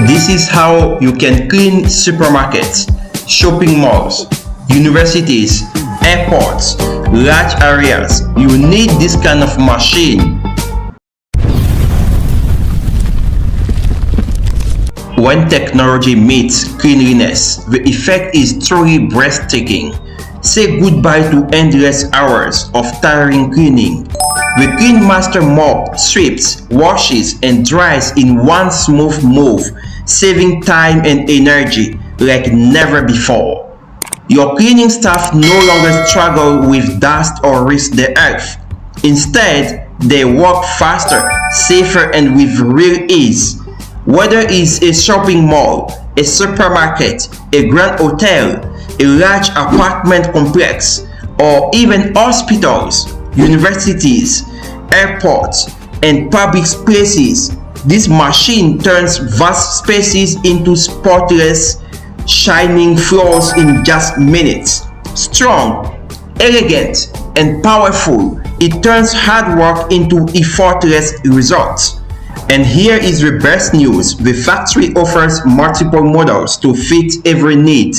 This is how you can clean supermarkets, shopping malls, universities, airports, large areas. You need this kind of machine. When technology meets cleanliness, the effect is truly breathtaking. Say goodbye to endless hours of tiring cleaning. The CleanMaster Mop sweeps, washes, and dries in one smooth move, saving time and energy like never before. Your cleaning staff no longer struggle with dust or risk the earth. Instead, they work faster, safer, and with real ease. Whether it's a shopping mall, a supermarket, a grand hotel, a large apartment complex, or even hospitals, universities, airports, and public spaces, this machine turns vast spaces into spotless, shining floors in just minutes. Strong, elegant, and powerful, it turns hard work into effortless results. And here is the best news: the factory offers multiple models to fit every need,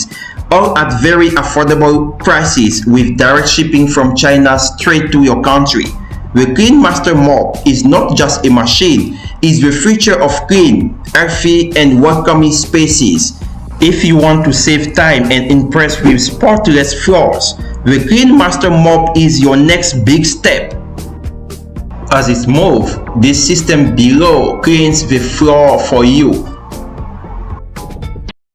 all at very affordable prices with direct shipping from China straight to your country. The CleanMaster Mop is not just a machine, it's the future of clean, healthy, and welcoming spaces. If you want to save time and impress with spotless floors, the CleanMaster Mop is your next big step. As it moves, this system below cleans the floor for you,